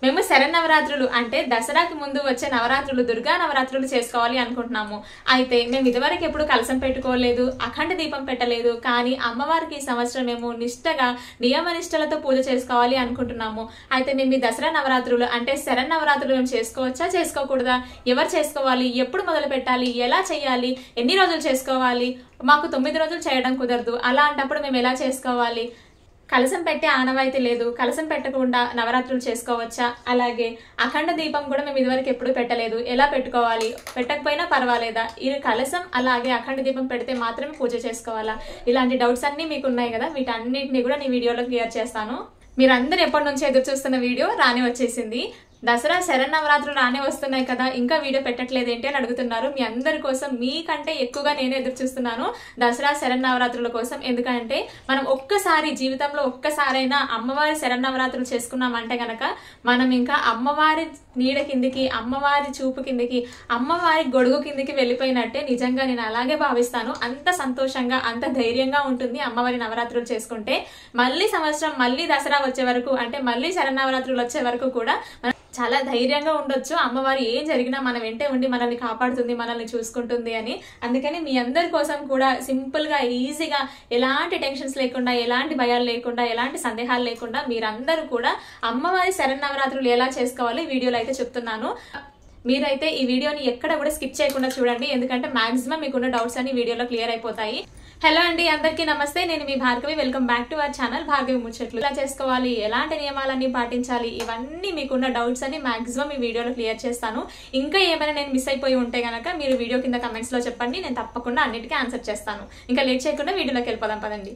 మేము శరన్నవరాత్రులు అంటే దసరాకి ముందు వచ్చే నవరాత్రులు దుర్గా నవరాత్రులు చేసుకోవాలి అనుకుంటున్నాము. అయితే మేము ఇదివరకు ఎప్పుడు కలసం పెట్టుకోలేదు, అఖండ దీపం పెట్టలేదు. కానీ అమ్మవారికి ఈ సంవత్సరం మేము నిష్టగా నియమనిష్టలతో పూజ చేసుకోవాలి అనుకుంటున్నాము. అయితే మేము ఈ దసరా నవరాత్రులు అంటే శరన్నవరాత్రులు మేము చేసుకోవచ్చా, చేసుకోకూడదా, ఎవరు చేసుకోవాలి, ఎప్పుడు మొదలు పెట్టాలి, ఎలా చేయాలి, ఎన్ని రోజులు చేసుకోవాలి, మాకు 9 రోజులు చేయడం కుదరదు, అలాంటప్పుడు మేము ఎలా చేసుకోవాలి, కలసం పెట్టే ఆనవాయితీ లేదు, కలసం పెట్టకుండా నవరాత్రులు చేసుకోవచ్చా, అలాగే అఖండ దీపం కూడా మేము ఇదివరకు ఎప్పుడు పెట్టలేదు, ఎలా పెట్టుకోవాలి, పెట్టకపోయినా పర్వాలేదా, ఈ కలసం అలాగే అఖండ దీపం పెడితే మాత్రమే పూజ చేసుకోవాలా, ఇలాంటి డౌట్స్ అన్ని మీకు ఉన్నాయి కదా. వీటన్నిటిని కూడా నేను వీడియోలో క్లియర్ చేస్తాను. మీరందరూ ఎప్పటి నుంచి ఎదురు చూస్తున్న వీడియో రాని వచ్చేసింది. దసరా శరన్నవరాత్రులు రానే వస్తున్నాయి కదా, ఇంకా వీడియో పెట్టట్లేదు ఏంటి అని అడుగుతున్నారు. మీ అందరి కోసం, మీకంటే ఎక్కువగా నేను ఎదురు చూస్తున్నాను దసరా శరన్నవరాత్రుల కోసం. ఎందుకంటే మనం ఒక్కసారి జీవితంలో ఒక్కసారైనా అమ్మవారి శరన్నవరాత్రులు చేసుకున్నామంటే గనక మనం ఇంకా అమ్మవారి నీడ కిందికి, అమ్మవారి చూపు కిందికి, అమ్మవారి గొడుగు కిందికి వెళ్ళిపోయినట్టే. నిజంగా నేను అలాగే భావిస్తాను. అంత సంతోషంగా, అంత ధైర్యంగా ఉంటుంది అమ్మవారి నవరాత్రులు చేసుకుంటే. మళ్ళీ సంవత్సరం, మళ్ళీ దసరా వచ్చే వరకు, అంటే మళ్ళీ శరన్నవరాత్రులు వచ్చే వరకు కూడా చాలా ధైర్యంగా ఉండొచ్చు. అమ్మవారు ఏం జరిగినా మన వెంటే ఉండి మనల్ని కాపాడుతుంది, మనల్ని చూసుకుంటుంది అని. అందుకని మీ అందరి కోసం కూడా సింపుల్ గా, ఈజీగా, ఎలాంటి టెన్షన్స్ లేకుండా, ఎలాంటి భయాలు లేకుండా, ఎలాంటి సందేహాలు లేకుండా మీరందరూ కూడా అమ్మవారి శరన్నవరాత్రులు ఎలా చేసుకోవాలి వీడియోలో అయితే చెప్తున్నాను. మీరైతే ఈ వీడియోని ఎక్కడ కూడా స్కిప్ చేయకుండా చూడండి, ఎందుకంటే మాక్సిమం మీకున్న డౌట్స్ అన్ని వీడియోలో క్లియర్ అయిపోతాయి. హలో అండి, అందరికీ నమస్తే. నేను మీ Bhargavi. Welcome back to our channel Bhargavi Muchchatlu. ఎలా చేసుకోవాలి, ఎలాంటి నియమాలన్నీ పాటించాలి, ఇవన్నీ మీకున్న డౌట్స్ అని మాక్సిమం ఈ వీడియోలో క్లియర్ చేస్తాను. ఇంకా ఏమైనా నేను మిస్ అయిపోయి ఉంటే గనక మీరు వీడియో కింద కమెంట్స్ లో చెప్పండి, నేను తప్పకుండా అన్నిటికీ ఆన్సర్ చేస్తాను. ఇంకా లేట్ చేయకుండా వీడియోలోకి వెళ్ళిపోదాం పదండి.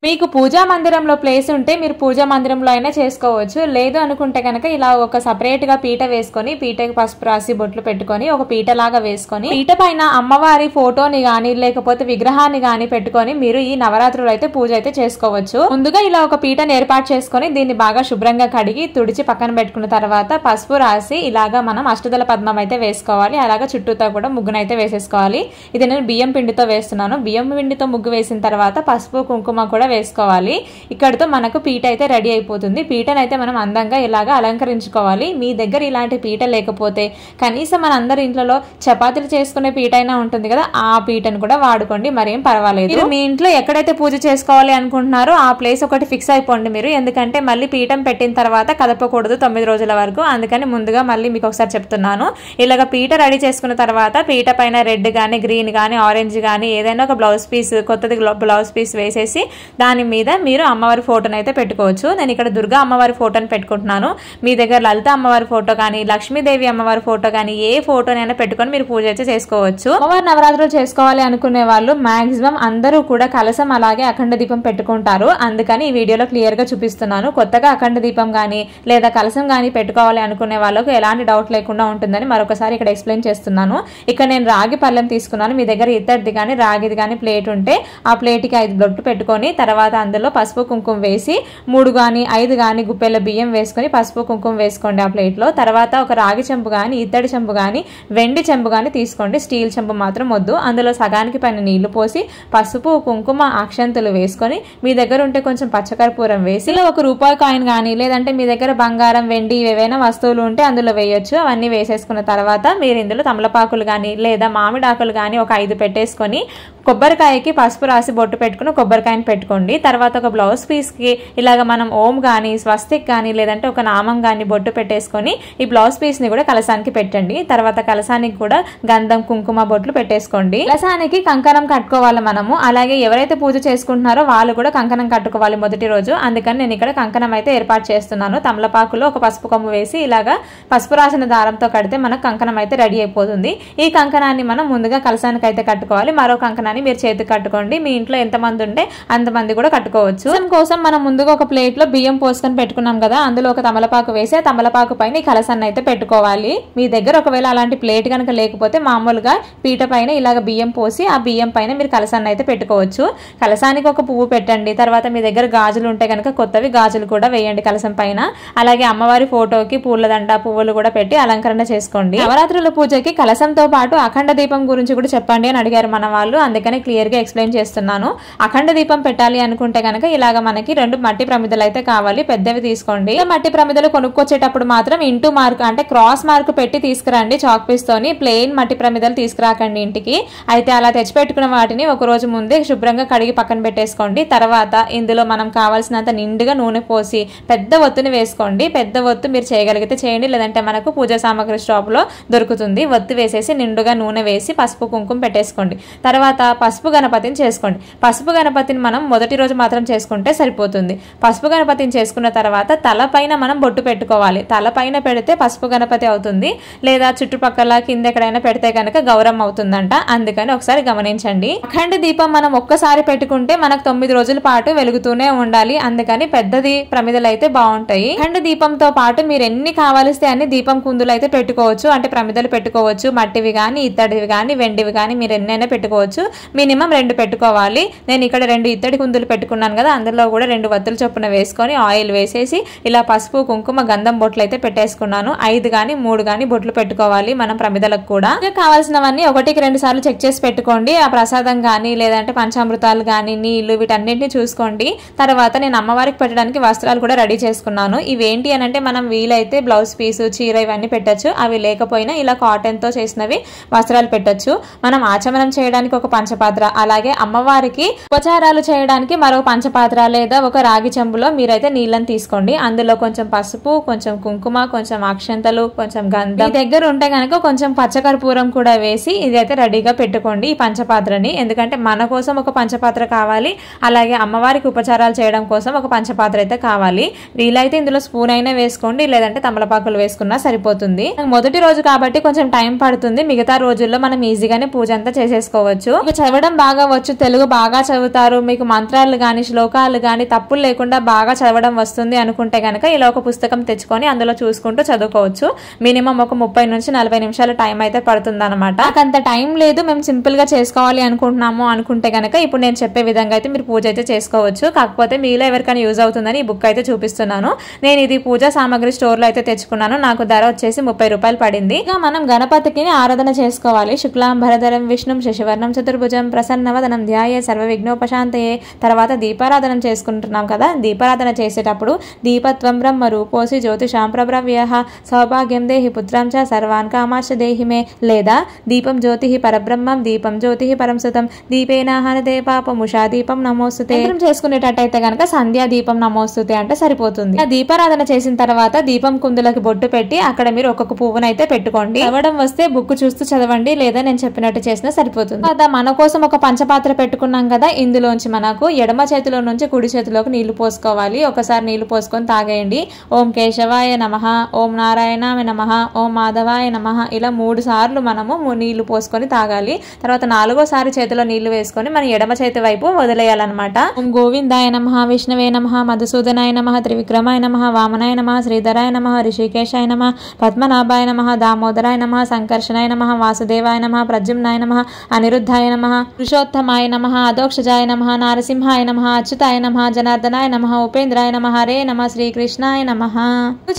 మీకు పూజా మందిరంలో ప్లేస్ ఉంటే మీరు పూజా మందిరంలో అయినా చేసుకోవచ్చు. లేదు అనుకుంటే కనుక ఇలా ఒక సపరేట్ గా పీట వేసుకొని, పీటకి పసుపు రాసి బొట్లు పెట్టుకొని ఒక పీట లాగా వేసుకొని, పీట పైన అమ్మవారి ఫోటోని గాని లేకపోతే విగ్రహాన్ని గాని పెట్టుకొని మీరు ఈ నవరాత్రులు అయితే పూజ అయితే చేసుకోవచ్చు. ముందుగా ఇలా ఒక పీటను ఏర్పాటు చేసుకొని దీన్ని బాగా శుభ్రంగా కడిగి తుడిచి పక్కన పెట్టుకున్న తర్వాత పసుపు రాసి ఇలాగా మనం అష్టదళ పద్మం అయితే వేసుకోవాలి. అలాగా చుట్టూతో కూడా ముగ్గునైతే వేసేసుకోవాలి. ఇది నేను బియ్యం పిండితో వేస్తున్నాను. బియ్యం పిండితో ముగ్గు వేసిన తర్వాత పసుపు కుంకుమ కూడా వేసుకోవాలి. ఇక్కడతో మనకు పీట అయితే రెడీ అయిపోతుంది. పీటనైతే మనం అందంగా ఇలాగా అలంకరించుకోవాలి. మీ దగ్గర ఇలాంటి పీట లేకపోతే కనీసం మన అందరి ఇంట్లో చపాతీలు చేసుకునే పీట అయినా ఉంటుంది కదా, ఆ పీటను కూడా వాడుకోండి, మరేం పర్వాలేదు. మీరు మీ ఇంట్లో ఎక్కడైతే పూజ చేసుకోవాలి అనుకుంటున్నారో ఆ ప్లేస్ ఒకటి ఫిక్స్ అయిపోండి మీరు. ఎందుకంటే మళ్ళీ పీఠం పెట్టిన తర్వాత కదపకూడదు 9 రోజుల వరకు. అందుకని ముందుగా మళ్ళీ మీకు ఒకసారి చెప్తున్నాను. ఇలాగ పీట రెడీ చేసుకున్న తర్వాత పీట పైన రెడ్ గానీ, గ్రీన్ గానీ, ఆరెంజ్ గానీ ఏదైనా ఒక బ్లౌజ్ పీస్, కొత్తది బ్లౌజ్ పీస్ వేసేసి దాని మీద మీరు అమ్మవారి ఫోటోని అయితే పెట్టుకోవచ్చు. నేను ఇక్కడ దుర్గా అమ్మవారి ఫోటోని పెట్టుకుంటున్నాను. మీ దగ్గర లలిత అమ్మవారి ఫోటో కానీ, లక్ష్మీదేవి అమ్మవారి ఫోటో కానీ ఏ ఫోటోనైనా పెట్టుకొని మీరు పూజ అయితే చేసుకోవచ్చు. అమ్మవారి నవరాత్రులు చేసుకోవాలి అనుకునే వాళ్ళు మాక్సిమం అందరూ కూడా కలసం అలాగే అఖండ దీపం పెట్టుకుంటారు. అందుకని ఈ వీడియోలో క్లియర్ గా చూపిస్తున్నాను. కొత్తగా అఖండ దీపం గానీ లేదా కలసం గానీ పెట్టుకోవాలి అనుకునే వాళ్ళకు ఎలాంటి డౌట్ లేకుండా ఉంటుందని మరొకసారి ఇక్కడ ఎక్స్ప్లెయిన్ చేస్తున్నాను. ఇక్కడ నేను రాగి పళ్ళెం తీసుకున్నాను. మీ దగ్గర ఇత్తడిది కానీ రాగిది కానీ ప్లేట్ ఉంటే ఆ ప్లేట్కి 5 బొట్టు పెట్టుకొని తర్వాత అందులో పసుపు కుంకుమ వేసి 3 గానీ 5 గానీ గుప్పెల బియ్యం వేసుకొని పసుపు కుంకుమ వేసుకోండి ఆ ప్లేట్ లో. తర్వాత ఒక రాగి చెంబు గానీ, ఇత్తడి చెంబు గానీ, వెండి చెంబు గానీ తీసుకోండి. స్టీల్ చెంబు మాత్రం వద్దు. అందులో సగానికి పైన నీళ్లు పోసి పసుపు కుంకుమ అక్షంతులు వేసుకొని మీ దగ్గర ఉంటే కొంచెం పచ్చకర్పూరం వేసి ఇలా ఒక రూపాయి కాయిన్ గానీ లేదంటే మీ దగ్గర బంగారం, వెండి ఏవైనా వస్తువులు ఉంటే అందులో వేయొచ్చు. అవన్నీ వేసేసుకున్న తర్వాత మీరు ఇందులో తమలపాకులు గానీ లేదా మామిడాకులు గానీ ఒక 5 పెట్టేసుకొని కొబ్బరికాయకి పసుపు రాసి బొట్టు పెట్టుకుని కొబ్బరికాయని పెట్టుకోండి. తర్వాత ఒక బ్లౌజ్ పీస్ కి ఇలాగ మనం ఓం గానీ, స్వస్తిక్ గానీ లేదంటే ఒక నామం గానీ బొట్టు పెట్టేసుకొని ఈ బ్లౌజ్ పీస్ ని కూడా కలసానికి పెట్టండి. తర్వాత కలసానికి కూడా గంధం, కుంకుమ బొట్లు పెట్టేసుకోండి. కలసానికి కంకణం కట్టుకోవాలి మనము. అలాగే ఎవరైతే పూజ చేసుకుంటున్నారో వాళ్ళు కూడా కంకణం కట్టుకోవాలి మొదటి రోజు. అందుకని నేను ఇక్కడ కంకణం అయితే ఏర్పాటు చేస్తున్నాను. తమలపాకులో ఒక పసుపు కొమ్ము వేసి ఇలాగా పసుపు రాసిన దారంతో కడితే మనకు కంకణం అయితే రెడీ అయిపోతుంది. ఈ కంకణాన్ని మనం ముందుగా కలసానికి అయితే కట్టుకోవాలి. మరో కంకణాన్ని మీరు చేతికి కట్టుకోండి. మీ ఇంట్లో ఎంతమంది ఉంటే అంతమంది కూడా కట్టుకోవచ్చు. కోసం మనం ముందుగా ఒక ప్లేట్ లో బియ్యం పోసుకొని పెట్టుకున్నాం కదా, అందులో ఒక తమలపాకు వేసి ఆ తమలపాకు పైన ఈ కలసాన్ని అయితే పెట్టుకోవాలి. మీ దగ్గర ఒకవేళ అలాంటి ప్లేట్ కనుక లేకపోతే మామూలుగా పీట పైన ఇలాగ బియ్యం పోసి ఆ బియ్యం పైన మీరు కలసాన్ని అయితే పెట్టుకోవచ్చు. కలసానికి ఒక పువ్వు పెట్టండి. తర్వాత మీ దగ్గర గాజులు ఉంటే కనుక కొత్తవి గాజులు కూడా వేయండి కలసం పైన. అలాగే అమ్మవారి ఫోటోకి పూలదండ, పువ్వులు కూడా పెట్టి అలంకరణ చేసుకోండి. నవరాత్రుల పూజకి కలసంతో పాటు అఖండ దీపం గురించి కూడా చెప్పండి అని అడిగారు మన వాళ్ళు. అందుకని అందుకని క్లియర్ గా ఎక్స్ప్లెయిన్ చేస్తున్నాను. అఖండ దీపం పెట్టాలి అనుకుంటే కనుక ఇలాగ మనకి 2 మట్టి ప్రమిదలు అయితే కావాలి, పెద్దవి తీసుకోండి. మట్టి ప్రమిదలు కొనుక్కొచ్చేటప్పుడు మాత్రం ఇంటూ మార్క్ అంటే క్రాస్ మార్క్ పెట్టి తీసుకురండి, చాక్ పీస్ తోని. ప్లెయిన్ మట్టి ప్రమిదలు తీసుకురాకండి ఇంటికి. అయితే అలా తెచ్చిపెట్టుకున్న వాటిని ఒక రోజు ముందే శుభ్రంగా కడిగి పక్కన పెట్టేసుకోండి. తర్వాత ఇందులో మనం కావాల్సినంత నిండుగా నూనె పోసి పెద్ద ఒత్తుని వేసుకోండి. పెద్ద ఒత్తు మీరు చేయగలిగితే చేయండి, లేదంటే మనకు పూజా సామాగ్రి షాప్ లో దొరుకుతుంది. ఒత్తు వేసేసి నిండుగా నూనె వేసి పసుపు కుంకుమ పెట్టేసుకోండి. తర్వాత పసుపు గణపతిని చేసుకోండి. పసుపు గణపతిని మనం మొదటి రోజు మాత్రం చేసుకుంటే సరిపోతుంది. పసుపు గణపతిని చేసుకున్న తర్వాత తలపైన మనం బొట్టు పెట్టుకోవాలి. తలపైన పెడితే పసుపు గణపతి అవుతుంది, లేదా చుట్టుపక్కల కింద ఎక్కడైనా పెడితే కనుక గౌరవం అవుతుందంట. అందుకని ఒకసారి గమనించండి. అఖండ దీపం మనం ఒక్కసారి పెట్టుకుంటే మనకు 9 రోజుల పాటు వెలుగుతూనే ఉండాలి. అందుకని పెద్దది ప్రమిదలు అయితే బాగుంటాయి. అఖండ దీపంతో పాటు మీరు ఎన్ని కావాలిస్తే అన్ని దీపం కుందులు అయితే పెట్టుకోవచ్చు, అంటే ప్రమిదలు పెట్టుకోవచ్చు. మట్టివి కానీ, ఇత్తడివి కానీ, వెండివి కానీ మీరు ఎన్నైనా పెట్టుకోవచ్చు. మినిమం 2 పెట్టుకోవాలి. నేను ఇక్కడ 2 ఇత్తడి కుందులు పెట్టుకున్నాను కదా, అందులో కూడా 2 వత్తులు చొప్పున వేసుకొని ఆయిల్ వేసేసి ఇలా పసుపు కుంకుమ గంధం బొట్లు అయితే పెట్టేసుకున్నాను. 5 కానీ 3 కానీ బొట్లు పెట్టుకోవాలి మనం ప్రమిదలకు కూడా. కావాల్సినవన్నీ 1కి 2 సార్లు చెక్ చేసి పెట్టుకోండి. ఆ ప్రసాదం కానీ, లేదంటే పంచామృతాలు కానీ, నీళ్లు, వీటన్నింటినీ చూసుకోండి. తర్వాత నేను అమ్మవారికి పెట్టడానికి వస్త్రాలు కూడా రెడీ చేసుకున్నాను. ఇవేంటి అని అంటే మనం వీలైతే బ్లౌజ్ పీసు, చీర ఇవన్నీ పెట్టచ్చు. అవి లేకపోయినా ఇలా కాటన్ తో చేసినవి వస్త్రాలు పెట్టచ్చు. మనం ఆచమనం చేయడానికి ఒక పంచపాత్ర, అలాగే అమ్మవారికి ఉపచారాలు చేయడానికి మరో పంచపాత్ర లేదా ఒక రాగి చెంబులో మీరైతే నీళ్ళని తీసుకోండి. అందులో కొంచెం పసుపు, కొంచెం కుంకుమ, కొంచెం అక్షంతలు, కొంచెం గంధం దగ్గర ఉంటే కనుక కొంచెం పచ్చకర్పూరం కూడా వేసి ఇదైతే రెడీగా పెట్టుకోండి ఈ పంచపాత్రని. ఎందుకంటే మన కోసం ఒక పంచపాత్ర కావాలి, అలాగే అమ్మవారికి ఉపచారాలు చేయడం కోసం ఒక పంచపాత్ర అయితే కావాలి. వీలైతే ఇందులో స్పూన్ అయినా వేసుకోండి, లేదంటే తమలపాకులు వేసుకున్నా సరిపోతుంది. మొదటి రోజు కాబట్టి కొంచెం టైం పడుతుంది. మిగతా రోజుల్లో మనం ఈజీగానే పూజ అంతా చేసేసుకోవచ్చు. మీకు చదవడం బాగా వచ్చు, తెలుగు బాగా చదువుతారు, మీకు మంత్రాలు గాని, శ్లోకాలు గాని తప్పులు లేకుండా బాగా చదవడం వస్తుంది అనుకుంటే గనక ఇలా ఒక పుస్తకం తెచ్చుకొని అందులో చూసుకుంటూ చదువుకోవచ్చు. మినిమం ఒక 30 నుంచి 40 నిమిషాల టైం అయితే పడుతుంది అనమాట. నాకు అంత టైం లేదు, మేము సింపుల్ గా చేసుకోవాలి అనుకుంటున్నాము అనుకుంటే గనక ఇప్పుడు నేను చెప్పే విధంగా అయితే మీరు పూజ అయితే చేసుకోవచ్చు. కాకపోతే మీలో ఎవరికైనా యూజ్ అవుతుందని ఈ బుక్ అయితే చూపిస్తున్నాను. నేను ఇది పూజా సామాగ్రి స్టోర్ లో అయితే తెచ్చుకున్నాను. నాకు ధర వచ్చేసి 30 రూపాయలు పడింది. ఇక మనం గణపతికి ఆరాధన చేసుకోవాలి. శుక్లాంబరధరం విష్ణుం శశివర్ణం చతుర్భుజం ప్రసన్నవదనం ధ్యాయే సర్వ విఘ్నోపశాంతయే. తర్వాత దీపారాధన చేసుకుంటున్నాం కదా, దీపారాధన చేసేటప్పుడు దీపత్వం బ్రహ్మ రూపోసి జ్యోతిషాం ప్రభ్రవ్యః సౌభాగ్యం దేహి పుత్రం చ సర్వాన్ కామాశ్చ దేహిమే, లేదా దీపం జ్యోతి పరబ్రహ్మం దీపం జ్యోతి పరం సుతం దీపేన హనతే పాపముషా దీపం నమోస్తుతే. చేసుకునేటట్టయితే కనుక సంధ్యా దీపం నమోస్తుతే అంటే సరిపోతుంది. దీపారాధన చేసిన తర్వాత దీపం కుందులకి బొట్టు పెట్టి అక్కడ మీరు ఒక్కొక్క పువ్వునైతే పెట్టుకోండి. చదవడం వస్తే బుక్ చూస్తూ చదవండి, లేదా నేను చెప్పినట్టు చేసినా సరిపోతుంది. కదా మన కోసం ఒక పంచపాత్ర పెట్టుకున్నాం కదా, ఇందులోంచి మనకు ఎడమ చేతిలో నుంచి కుడి చేతిలోకి నీళ్లు పోసుకోవాలి. ఒకసారి నీళ్లు పోసుకొని తాగేయండి. ఓం కేశవాయ నమః, ఓం నారాయణాయ నమః, ఓం మాధవాయ నమః, ఇలా 3 సార్లు మనము నీళ్లు పోసుకొని తాగాలి. తర్వాత 4వసారి చేతిలో నీళ్లు వేసుకొని మన ఎడమ చేతి వైపు వదిలేయాలన్నమాట. ఓం గోవిందాయ నమః, విష్ణవే నమః, మధుసూదనాయ నమః, త్రివిక్రమాయ నమః, వామనాయ నమః, శ్రీధరాయ నమః, ఋషికేశాయ నమః, పద్మనాభాయ నమః, దామోదరాయ నమః, సంకర్షణాయ నమః, వాసుదేవాయ నమః, ప్రద్యుమ్నాయ నమః, అనిరుద్ధాయ నమః, పురుషోత్తమాయ నమః, అదోక్షజాయ నమః, నారసింహాయ నమః, అచ్యుతాయ నమః, జనార్దనాయ నమః, ఉపేంద్రాయ నమః, హరే నమః, శ్రీకృష్ణాయ నమః.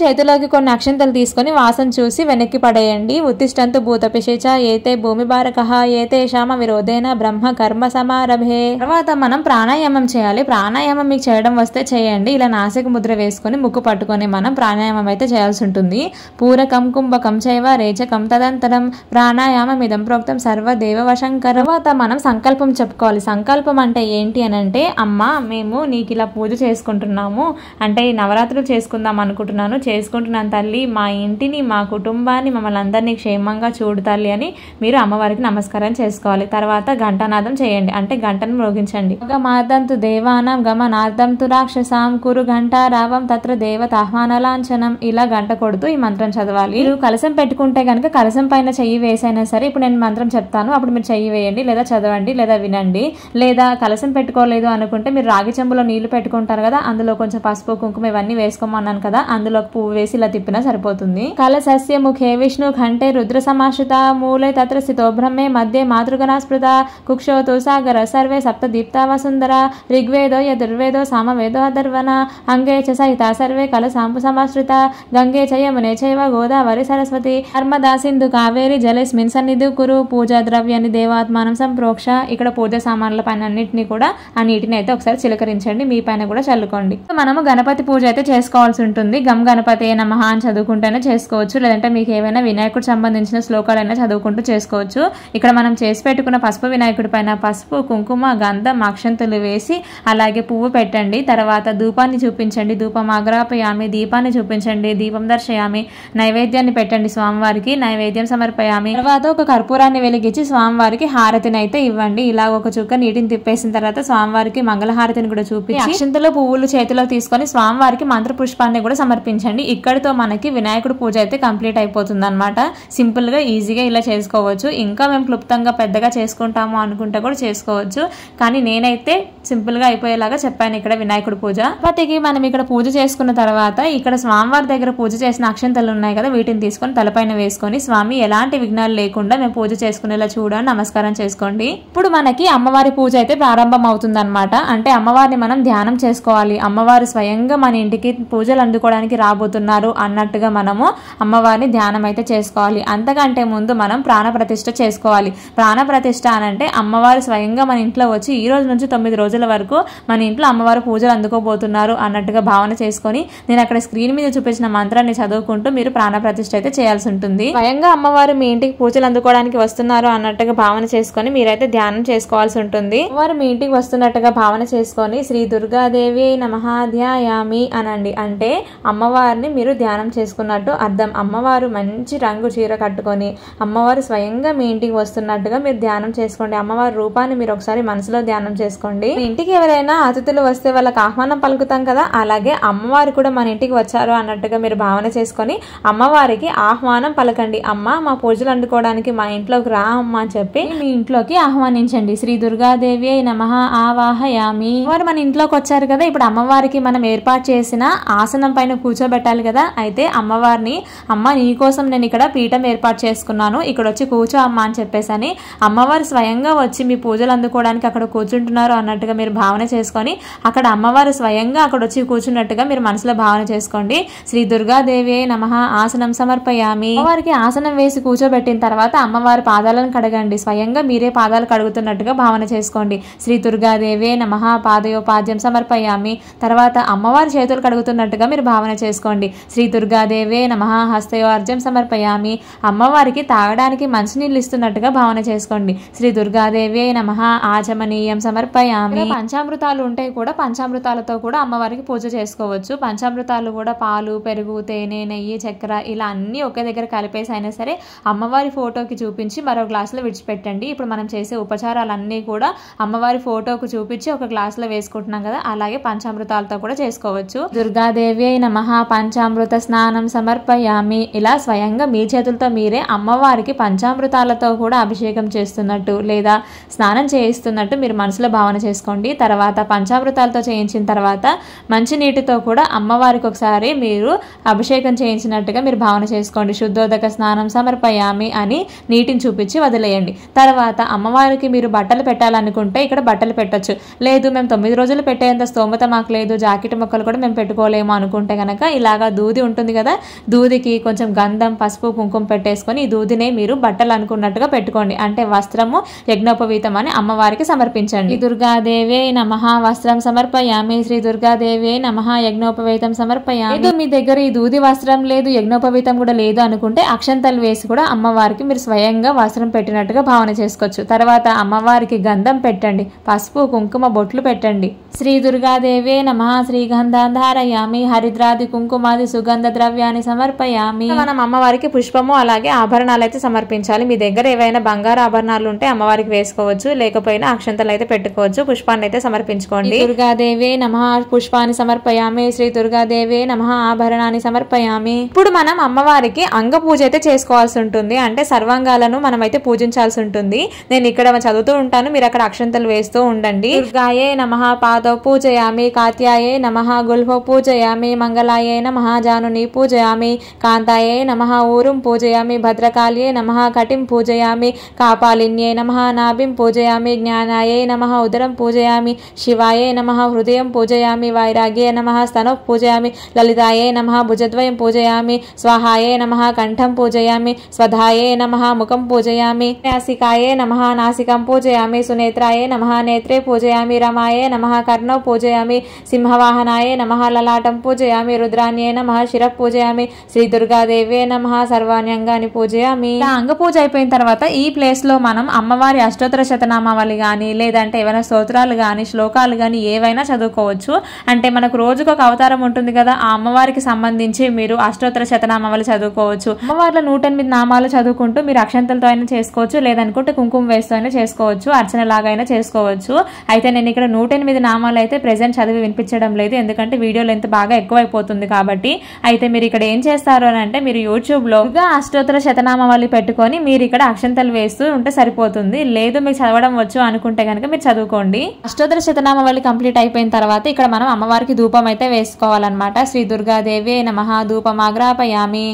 చేతిలోకి కొన్ని అక్షంతలు తీసుకొని వాసన చూసి వెనక్కి పడేయండి. ఉత్తిష్టంతు భూత పిశేచ ఏతే భూమి బారకః ఏతే శామ విరోధేన బ్రహ్మ కర్మ సమారభే. తర్వాత మనం ప్రాణాయామం చేయాలి. ప్రాణాయామం మీకు చేయడం వస్తే చేయండి. ఇలా నాసిక ముద్ర వేసుకొని ముక్కు పట్టుకొని మనం ప్రాణాయామం అయితే చేయాల్సి ఉంటుంది. పూరకం కుంభకం చైవ రేచకం తదంతరం ప్రాణాయామం ఇదం ప్రోక్తం సర్వదేవ వశంకరం. తర్వాత మనం సంకల్పం చెప్పుకోవాలి. సంకల్పం అంటే ఏంటి అని అంటే, అమ్మ మేము నీకు ఇలా పూజ చేసుకుంటున్నాము, అంటే ఈ నవరాత్రులు చేసుకుందాం అనుకుంటున్నాను, చేసుకుంటున్నాను తల్లి, మా ఇంటిని మా కుటుంబాన్ని మమ్మల్ని అందరినీ క్షేమంగా చూడు తల్లి అని మీరు అమ్మవారికి నమస్కారం చేసుకోవాలి. తర్వాత ఘంటానాదం చేయండి, అంటే గంటను మ్రోగించండి. గమార్దంతు దేవానాం గమనార్దంతు రాక్షసాం కురు ఘంటారావం తత్ర దేవతాహ్వాన లాంఛనం. ఇలా గంట కొడుతూ ఈ మంత్రం చదవాలి. మీరు కలశం పెట్టుకుంటే కనుక కలశం పైన చెయ్యి వేసైనా సరే, ఇప్పుడు నేను మంత్రం చెప్తాను అప్పుడు మీరు చెయ్యి వేయండి, లేదా చదవండి, లేదా వినండి. లేదా కలశం పెట్టుకోలేదు అనుకుంటే మీరు రాగి చెంబులో నీళ్లు పెట్టుకుంటారు కదా, అందులో కొంచెం పసుపు కుంకుమ ఇవన్నీ వేసుకోమన్నాను కదా, అందులో పువ్వు వేసి ఇలా తిప్పినా సరిపోతుంది. కలశస్య ముఖే విష్ణు ఘంటే రుద్ర సమాశ్రిత మూలే తత్ర స్థితో బ్రహ్మే మధ్య మాతృగణా స్మృత కుక్షోతు సాగర సర్వే సప్త దీప్తా వసుందర ఋగ్వేదో యదుర్వేదో సామవేదో అధర్వణ అంగే చ సహిత సర్వే కలశాంపు సమాశ్రిత గంగే చ యమునే చైవ గోదావరి సరస్వతి నర్మదా సింధు కావేరి జలేస్మిన్ సన్నిధి కురు పూజా ద్రవ్యాన్ని దేవాత్మానం సంపద ప్రోక్ష. ఇక్కడ పూజ సామాన్ల పైన అన్నింటినీ కూడా ఆ నీటిని అయితే ఒకసారి చిలకరించండి, మీ పైన కూడా చల్లుకోండి. మనము గణపతి పూజ అయితే చేసుకోవాల్సి ఉంటుంది. గం గణపతే నమః అని చదువుకుంటేనే చేసుకోవచ్చు, లేదంటే మీకు ఏవైనా వినాయకుడు సంబంధించిన శ్లోకాలైనా చదువుకుంటూ చేసుకోవచ్చు. ఇక్కడ మనం చేసి పెట్టుకున్న పసుపు వినాయకుడి పైన పసుపు, కుంకుమ, గంధం, అక్షంతలు వేసి అలాగే పువ్వు పెట్టండి. తర్వాత ధూపాన్ని చూపించండి, ధూపం ఆగ్రాపయామి. దీపాన్ని చూపించండి, దీపం దర్శయామి. నైవేద్యాన్ని పెట్టండి స్వామివారికి, నైవేద్యం సమర్పయామి. తర్వాత ఒక కర్పూరాన్ని వెలిగించి స్వామివారికి హారతిని అయితే ఇవ్వండి. ఇలా ఒక చుక్క నీటిని తిప్పేసిన తర్వాత స్వామివారికి మంగళహారతిని కూడా చూపించి అక్షంతలు పువ్వులు చేతిలో తీసుకొని స్వామివారికి మంత్ర పుష్పాన్ని కూడా సమర్పించండి. ఇక్కడితో మనకి వినాయకుడు పూజ అయితే కంప్లీట్ అయిపోతుంది అనమాట. సింపుల్ గా ఈజీగా ఇలా చేసుకోవచ్చు. ఇంకా మేము క్లుప్తంగా పెద్దగా చేసుకుంటాము అనుకుంటే కూడా చేసుకోవచ్చు, కానీ నేనైతే సింపుల్ గా అయిపోయేలాగా చెప్పాను ఇక్కడ వినాయకుడు పూజ. వాటికి మనం ఇక్కడ పూజ చేసుకున్న తర్వాత ఇక్కడ స్వామివారి దగ్గర పూజ చేసిన అక్షంతలు ఉన్నాయి కదా, వీటిని తీసుకొని తలపైన వేసుకొని స్వామి ఎలాంటి విఘ్నాలు లేకుండా మేము పూజ చేసుకునేలా చూడని నమస్కారం చేసుకోండి. ఇప్పుడు మనకి అమ్మవారి పూజ అయితే ప్రారంభం అవుతుంది అనమాట. అంటే అమ్మవారిని మనం ధ్యానం చేసుకోవాలి. అమ్మవారు స్వయంగా మన ఇంటికి పూజలు అందుకోవడానికి రాబోతున్నారు అన్నట్టుగా మనము అమ్మవారిని ధ్యానం అయితే చేసుకోవాలి. అంతకంటే ముందు మనం ప్రాణ ప్రతిష్ఠ చేసుకోవాలి. ప్రాణ ప్రతిష్ఠ అనంటే అమ్మవారు స్వయంగా మన ఇంట్లో వచ్చి ఈ రోజు నుంచి 9 రోజుల వరకు మన ఇంట్లో అమ్మవారు పూజలు అందుకోబోతున్నారు అన్నట్టుగా భావన చేసుకొని నేను అక్కడ స్క్రీన్ మీద చూపించిన మంత్రాన్ని చదువుకుంటూ మీరు ప్రాణ ప్రతిష్ఠ అయితే చేయాల్సి ఉంటుంది. స్వయంగా అమ్మవారు మీ ఇంటికి పూజలు అందుకోవడానికి వస్తున్నారు అన్నట్టుగా భావన చేసుకొని మీరైతే ధ్యానం చేసుకోవాల్సి ఉంటుంది. వారు మీ ఇంటికి వస్తున్నట్టుగా భావన చేసుకొని శ్రీ దుర్గాదేవి నమః ధ్యాయామి అనండి. అంటే అమ్మవారిని మీరు ధ్యానం చేసుకున్నట్టు అర్థం. అమ్మవారు మంచి రంగు చీర కట్టుకొని అమ్మవారు స్వయంగా మీ ఇంటికి వస్తున్నట్టుగా మీరు ధ్యానం చేసుకోండి. అమ్మవారి రూపాన్ని మీరు ఒకసారి మనసులో ధ్యానం చేసుకోండి. మీ ఇంటికి ఎవరైనా అతిథులు వస్తే వాళ్ళకి ఆహ్వానం పలుకుతాం కదా, అలాగే అమ్మవారు కూడా మన ఇంటికి వచ్చారు అన్నట్టుగా మీరు భావన చేసుకొని అమ్మవారికి ఆహ్వానం పలకండి. అమ్మ మా పూజలు అందుకోవడానికి మా ఇంట్లోకి రా అమ్మ అని చెప్పి మీ ఇంట్లోకి ఆహ్వానించండి. శ్రీ దుర్గాదేవి నమః ఆవాహయామి. వారు మన ఇంట్లోకి వచ్చారు కదా, ఇప్పుడు అమ్మవారికి మనం ఏర్పాటు చేసిన ఆసనం పైన కూర్చోబెట్టాలి కదా. అయితే అమ్మవారిని అమ్మ నీకోసం నేను ఇక్కడ పీఠం ఏర్పాటు చేసుకున్నాను, ఇక్కడ వచ్చి కూర్చో అమ్మ అని చెప్పేసని అమ్మవారు స్వయంగా వచ్చి మీ పూజలు అందుకోవడానికి అక్కడ కూర్చుంటున్నారు అన్నట్టుగా మీరు భావన చేసుకొని అక్కడ అమ్మవారు స్వయంగా అక్కడ వచ్చి కూర్చున్నట్టుగా మీరు మనసులో భావన చేసుకోండి. శ్రీ దుర్గాదేవి నమః ఆసనం సమర్పయామి. అమ్మవారికి ఆసనం వేసి కూర్చోబెట్టిన తర్వాత అమ్మవారి పాదాలను కడగండి. స్వయంగా మీరే పాదాలు కడుగుతున్నట్టుగా భావన చేసుకోండి. శ్రీ దుర్గాదేవి నమః పాదయోపాద్యం సమర్పయామి. తర్వాత అమ్మవారి చేతులు కడుగుతున్నట్టుగా మీరు భావన చేసుకోండి. శ్రీ దుర్గాదేవి నమః హస్తయోర్జం సమర్పయామి. అమ్మవారికి తాగడానికి మంచినీళ్ళు ఇస్తున్నట్టుగా భావన చేసుకోండి. శ్రీ దుర్గాదేవి నమః ఆచమనీయం సమర్పయామి. పంచామృతాలు ఉంటాయి కూడా, పంచామృతాలతో కూడా అమ్మవారికి పూజ చేసుకోవచ్చు. పంచామృతాలు కూడా పాలు, పెరుగు, తేనె, నెయ్యి, చక్కెర ఇలా అన్ని ఒకే దగ్గర కలిపేసి అయినా సరే అమ్మవారి ఫోటోకి చూపించి మరో గ్లాసులో విడిచిపెట్టండి. ఇప్పుడు మనం చేసే ఉపచారాలన్నీ కూడా అమ్మవారి ఫోటోకు చూపించి ఒక గ్లాసులో వేసుకుంటున్నాం కదా, అలాగే పంచామృతాలతో కూడా చేసుకోవచ్చు. దుర్గాదేవి నమః పంచామృత స్నానం సమర్పయామి. ఇలా స్వయంగా మీ చేతులతో మీరే అమ్మవారికి పంచామృతాలతో కూడా అభిషేకం చేస్తున్నట్టు లేదా స్నానం చేయిస్తున్నట్టు మీరు మనసులో భావన చేసుకోండి. తర్వాత పంచామృతాలతో చేయించిన తర్వాత మంచి నీటితో కూడా అమ్మవారికి ఒకసారి మీరు అభిషేకం చేయించినట్టుగా మీరు భావన చేసుకోండి. శుద్ధోదక స్నానం సమర్పయామి అని నీటిని చూపించి వదిలేయండి. తర్వాత అమ్మవారికి మీరు బట్టలు పెట్టాలనుకుంటే ఇక్కడ బట్టలు పెట్టొచ్చు. లేదు మేము 9 రోజులు పెట్టేంత స్తోమత మాకు లేదు, జాకెట్ మొక్కలు కూడా మేము పెట్టుకోలేము అనుకుంటే కనుక ఇలాగా దూది ఉంటుంది కదా, దూదికి కొంచెం గంధం, పసుపు, కుంకుమ పెట్టేసుకొని ఈ దూదినే మీరు బట్టలు అనుకున్నట్టుగా పెట్టుకోండి. అంటే వస్త్రము యజ్ఞోపవీతం అని అమ్మవారికి సమర్పించండి. దుర్గాదేవి నమః వస్త్రం సమర్పయామి. శ్రీ దుర్గాదేవి నమః యజ్ఞోపవీతం సమర్పయామి. లేదు మీ దగ్గర ఈ దూది వస్త్రం లేదు, యజ్ఞోపవీతం కూడా లేదు అనుకుంటే అక్షంతలు వేసి కూడా అమ్మవారికి మీరు స్వయంగా వస్త్రం పెట్టినట్టుగా భావన చేసుకోవచ్చు. తర్వాత అమ్మవారికి గంధం పెట్టండి, పసుపు, కుంకుమ బొట్లు పెట్టండి. శ్రీ దుర్గాదేవి నమః శ్రీగంధాన్ ధారయామి. హరిద్రాది కుంకుమాది సుగంధ ద్రవ్యాన్ని సమర్పయామి. మనం అమ్మవారికి పుష్పము అలాగే ఆభరణాలు అయితే సమర్పించాలి. మీ దగ్గర ఏవైనా బంగారు ఆభరణాలు ఉంటే అమ్మవారికి వేసుకోవచ్చు, లేకపోయినా అక్షంతలు అయితే పెట్టుకోవచ్చు. పుష్పాన్ని అయితే సమర్పించుకోండి. దుర్గాదేవి నమః పుష్పాన్ని సమర్పయామి. శ్రీ దుర్గాదేవి నమః ఆభరణాన్ని సమర్పయామి. ఇప్పుడు మనం అమ్మవారికి అంగ పూజ అయితే చేసుకోవాల్సి ఉంటుంది. అంటే సర్వాంగాలను మనం అయితే పూజించాల్సి ఉంటుంది. నేను ఇక్కడ చదువుతూ ఉంటాను, మీరు అక్కడ అక్షంతలు వేస్తూ ఉండండి. దుర్గాయే నమః పాదో పూజయామి. కాత్యాయే నమః గుల్ఫో పూజయామి. మంగళాయే నమః జానుని పూజయామి. కాంతాయే నమః ఊరుం పూజయామి. భద్రకాళ్యే నమః కటిం పూజయామి. కాపాలిన్యే నమః నాభిం పూజయామి. జ్ఞానాయే నమః ఉదరం పూజయామి. శివాయే నమః హృదయం పూజయామి. వైరాగ్యే నమః స్తనః పూజయామి. లలితాయే నమః భుజద్వయం పూజయామి. స్వాహాయే నమః కంఠం పూజయామి. స్వధాయే నమః ముఖం పూజయామి. న్యాసికాయే నమః నమః నాసికం పూజయామి సునేత్రాయ నమః నేత్రే పూజయామి రమాయ నమః కర్ణౌ పూజయామి సింహవాహనాయ నమః లలాటం పూజయామి రుద్రాన్యే నమః శిరః పూజయామి శ్రీ దుర్గాదేవే నమః సర్వాణ్యంగాని పూజయామి. అంగ పూజ అయిపోయిన తర్వాత ఈ ప్లేస్ లో మనం అమ్మవారి అష్టోత్తర శతనామావళి గాని లేదంటే ఏమైనా స్తోత్రాలు గాని శ్లోకాలు గాని ఏవైనా చదువుకోవచ్చు. అంటే మనకు రోజుకు ఒక అవతారం ఉంటుంది కదా, ఆ అమ్మవారికి సంబంధించి మీరు అష్టోత్తర శతనామావళి చదువుకోవచ్చు. అమ్మవారిలో 108 నామాలు చదువుకుంటూ మీరు అక్షంతలతో అయినా చేసుకోవచ్చు, లేదనుకుంటే కుంకుమ వేస్తూ అయినా చేసుకోవచ్చు, అర్చన లాగా అయినా చేసుకోవచ్చు. అయితే నేను ఇక్కడ 108 నామాలు అయితే ప్రెసెంట్ చదివి వినిపించడం లేదు, ఎందుకంటే వీడియో లెంత్ బాగా ఎక్కువైపోతుంది కాబట్టి. అయితే మీరు ఇక్కడ ఏం చేస్తారు అని అంటే మీరు యూట్యూబ్ లో అష్టోత్తర శతనామావళి పెట్టుకొని మీరు ఇక్కడ అక్షంతలు వేస్తూ ఉంటే సరిపోతుంది. లేదు మీకు చదవడం వచ్చు అనుకుంటే కనుక మీరు చదువుకోండి. అష్టోత్తర శతనామావళి కంప్లీట్ అయిపోయిన తర్వాత ఇక్కడ మనం అమ్మవారికి ధూపం అయితే వేసుకోవాలన్నమాట. శ్రీ దుర్గాదేవి నమః ధూపం ఆగ్రాపయామి.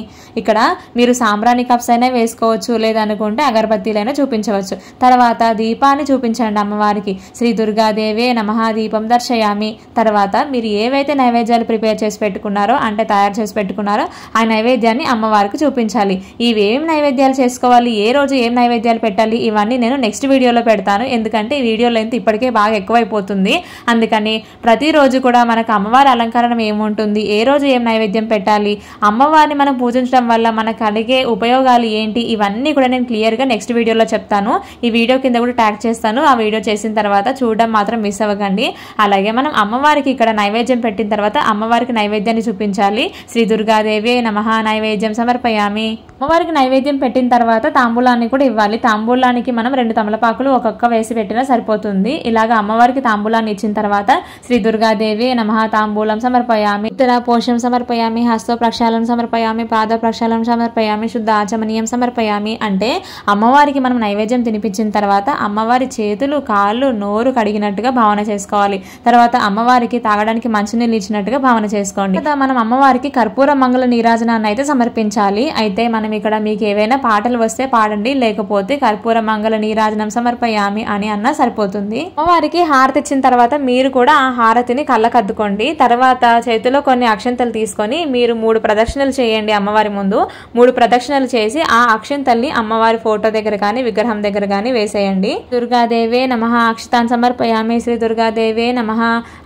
ఇక్కడ మీరు సాంబ్రాణి కప్స్ అయినా వేసుకోవచ్చు, లేదనుకుంటే అగరబత్తీలైనా చూపించవచ్చు. తర్వాత దీపాన్ని చూపించండి అమ్మవారికి. శ్రీ దుర్గాదేవి నమః దీపం దర్శయామి. తర్వాత మీరు ఏవైతే నైవేద్యాలు ప్రిపేర్ చేసి పెట్టుకున్నారో అంటే తయారు చేసి పెట్టుకున్నారో ఆ నైవేద్యాన్ని అమ్మవారికి చూపించాలి. ఇవేం నైవేద్యాలు చేసుకోవాలి, ఏ రోజు ఏం నైవేద్యాలు పెట్టాలి, ఇవన్నీ నేను నెక్స్ట్ వీడియోలో పెడతాను. ఎందుకంటే ఈ వీడియో లెంత్ ఇప్పటికే బాగా ఎక్కువైపోతుంది. అందుకని ప్రతిరోజు కూడా మనకు అమ్మవారి అలంకరణ ఏముంటుంది, ఏ రోజు ఏం నైవేద్యం పెట్టాలి, అమ్మవారిని మనం పూజించడం వల్ల మనకు కలిగే ఉపయోగాలు ఏంటి, ఇవన్నీ కూడా నేను క్లియర్గా నెక్స్ట్ వీడియోలో చెప్తాను. ఈ వీడియో కింద కూడా ట్యాగ్ చేస్తాను. ఆ వీడియో చేసిన తర్వాత చూడడం మాత్రం మిస్ అవ్వకండి. అలాగే మనం అమ్మవారికి ఇక్కడ నైవేద్యం పెట్టిన తర్వాత అమ్మవారికి నైవేద్యాన్ని చూపించాలి. శ్రీ దుర్గాదేవి నమః నైవేద్యం సమర్పయామి. అమ్మవారికి నైవేద్యం పెట్టిన తర్వాత తాంబూలాన్ని కూడా ఇవ్వాలి. తాంబూలానికి మనం 2 తమలపాకులు ఒక్కొక్క వేసి పెట్టినా సరిపోతుంది. ఇలాగ అమ్మవారికి తాంబూలాన్ని ఇచ్చిన తర్వాత శ్రీ దుర్గాదేవి నమః తాంబూలం సమర్పయామి. ఉత్తర పోషం సమర్పయామి, హస్త ప్రక్షాళనం సమర్పయామి, పాద ప్రక్షాళనం సమర్పయామి, శుద్ధ ఆచమనీయం సమర్పయామి. అంటే అమ్మవారికి మనం నైవేద్యం తినిపించిన తర్వాత అమ్మవారి చేతులు కాళ్ళు నోరు కడిగినట్టుగా భావన చేసుకోవాలి. తర్వాత అమ్మవారికి తాగడానికి మంచినీళ్ళు ఇచ్చినట్టుగా భావన చేసుకోండి. మనం అమ్మవారికి కర్పూర మంగళ నీరాజనాన్ని అయితే సమర్పించాలి. అయితే మనం ఇక్కడ మీకు ఏవైనా పాటలు వస్తే పాడండి, లేకపోతే కర్పూర మంగళ నీరాజనం సమర్పయామి అని అన్నా సరిపోతుంది. అమ్మవారికి హారతి ఇచ్చిన తర్వాత మీరు కూడా ఆ హారతిని కళ్ళకద్దుకోండి. తర్వాత చేతిలో కొన్ని అక్షంతలు తీసుకొని మీరు 3 ప్రదక్షిణలు చేయండి. అమ్మవారి ముందు 3 ప్రదక్షిణలు చేసి ఆ అక్షంతల్ని అమ్మవారి ఫోటో దగ్గర కానీ విగ్రహం దగ్గర కానీ వేసేయండి. దుర్గాదేవే నమః అక్షతాన్ సమర్పయామి. శ్రీ దుర్గాదేవే నమః